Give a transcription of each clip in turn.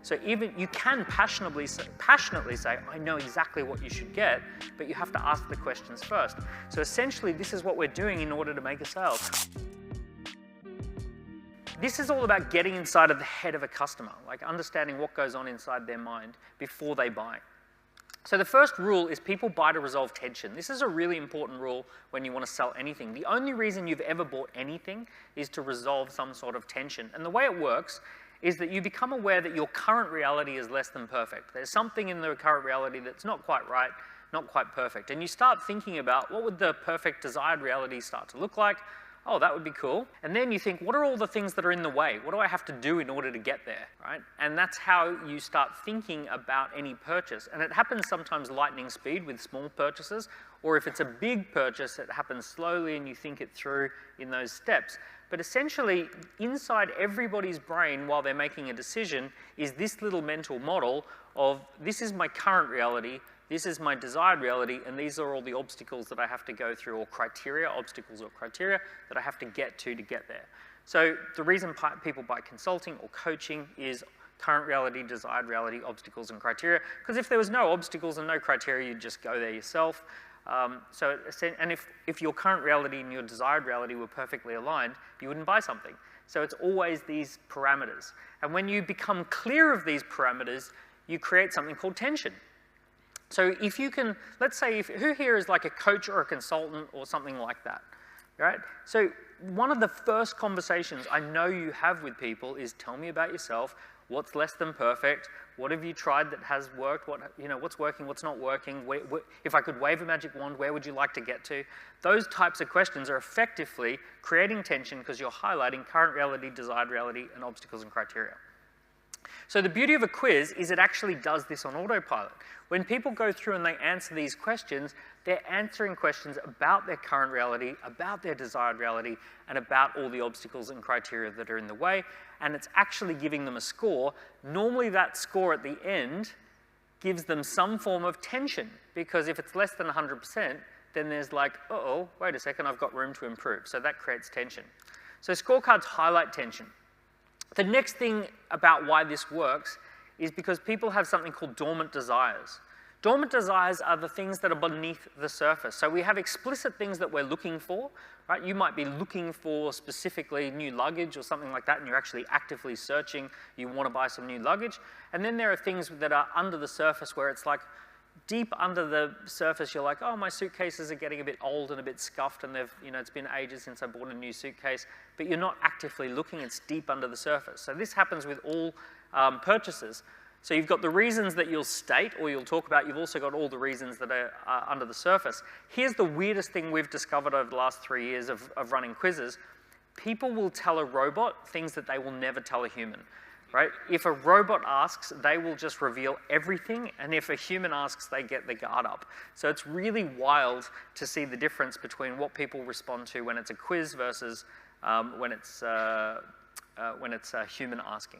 So even you can passionately say, I know exactly what you should get, but you have to ask the questions first. So essentially, this is what we're doing in order to make a sale. This is all about getting inside of the head of a customer, like understanding what goes on inside their mind before they buy. So the first rule is people buy to resolve tension. This is a really important rule when you want to sell anything. The only reason you've ever bought anything is to resolve some sort of tension. And the way it works is that you become aware that your current reality is less than perfect. There's something in the current reality that's not quite right, not quite perfect. And you start thinking about what would the perfect desired reality start to look like? Oh, that would be cool. And then you think, what are all the things that are in the way? What do I have to do in order to get there, right? And that's how you start thinking about any purchase. And it happens sometimes lightning speed with small purchases, or if it's a big purchase, it happens slowly and you think it through in those steps. But essentially, inside everybody's brain while they're making a decision is this little mental model of this is my current reality, this is my desired reality, and these are all the obstacles that I have to go through, or criteria, obstacles or criteria, that I have to get there. So the reason people buy consulting or coaching is current reality, desired reality, obstacles and criteria, because if there was no obstacles and no criteria, you'd just go there yourself. And if your current reality and your desired reality were perfectly aligned, you wouldn't buy something. So it's always these parameters. And when you become clear of these parameters, you create something called tension. So if you can, let's say, who here is like a coach or a consultant or something like that, right? So one of the first conversations I know you have with people is tell me about yourself, what's less than perfect, what have you tried that has worked, what's working, what's not working, if I could wave a magic wand, where would you like to get to? Those types of questions are effectively creating tension because you're highlighting current reality, desired reality, and obstacles and criteria. So the beauty of a quiz is it actually does this on autopilot. When people go through and they answer these questions, they're answering questions about their current reality, about their desired reality, and about all the obstacles and criteria that are in the way, and it's actually giving them a score. Normally that score at the end gives them some form of tension, because if it's less than 100%, then there's like, uh-oh, wait a second, I've got room to improve. So that creates tension. So scorecards highlight tension. The next thing about why this works is because people have something called dormant desires. Dormant desires are the things that are beneath the surface. So we have explicit things that we're looking for, right? You might be looking for specifically new luggage or something like that, and you're actually actively searching, you want to buy some new luggage. And then there are things that are under the surface where it's like, deep under the surface, you're like, oh, my suitcases are getting a bit old and a bit scuffed, and it's been ages since I bought a new suitcase, but you're not actively looking, it's deep under the surface. So this happens with all purchases. So you've got the reasons that you'll state or you'll talk about, you've also got all the reasons that are under the surface. Here's the weirdest thing we've discovered over the last 3 years of running quizzes. People will tell a robot things that they will never tell a human. Right? If a robot asks, they will just reveal everything, and if a human asks, they get the guard up. So it's really wild to see the difference between what people respond to when it's a quiz versus when it's a human asking.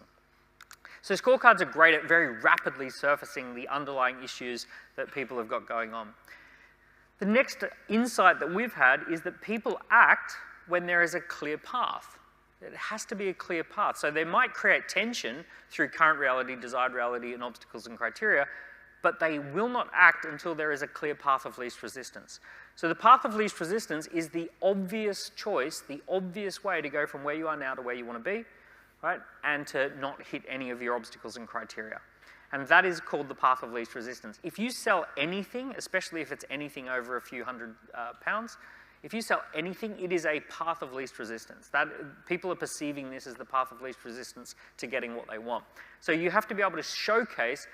So scorecards are great at very rapidly surfacing the underlying issues that people have got going on. The next insight that we've had is that people act when there is a clear path. It has to be a clear path. So they might create tension through current reality, desired reality, and obstacles and criteria, but they will not act until there is a clear path of least resistance. So the path of least resistance is the obvious choice, the obvious way to go from where you are now to where you want to be, right? And to not hit any of your obstacles and criteria. And that is called the path of least resistance. If you sell anything, especially if it's anything over a few hundred pounds, if you sell anything, it is a path of least resistance. People are perceiving this as the path of least resistance to getting what they want. So you have to be able to showcase,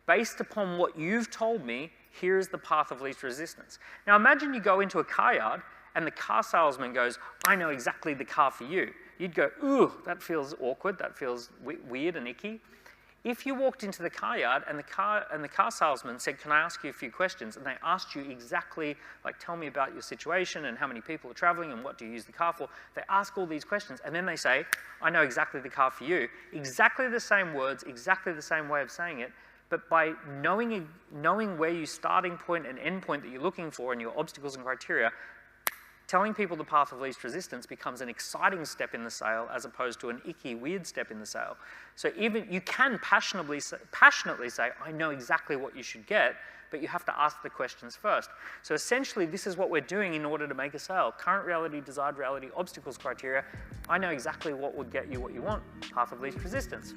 based upon what you've told me, here is the path of least resistance. Now imagine you go into a car yard and the car salesman goes, I know exactly the car for you. You'd go, ooh, that feels awkward, that feels weird and icky. If you walked into the car yard and the car salesman said, can I ask you a few questions? And they asked you exactly, like, tell me about your situation and how many people are traveling and what do you use the car for? They ask all these questions and then they say, I know exactly the car for you. Exactly the same words, exactly the same way of saying it, but by knowing where your starting point and end point that you're looking for and your obstacles and criteria, telling people the path of least resistance becomes an exciting step in the sale as opposed to an icky, weird step in the sale. So even you can passionately say, I know exactly what you should get, but you have to ask the questions first. So essentially, this is what we're doing in order to make a sale. Current reality, desired reality, obstacles criteria. I know exactly what would get you what you want, path of least resistance.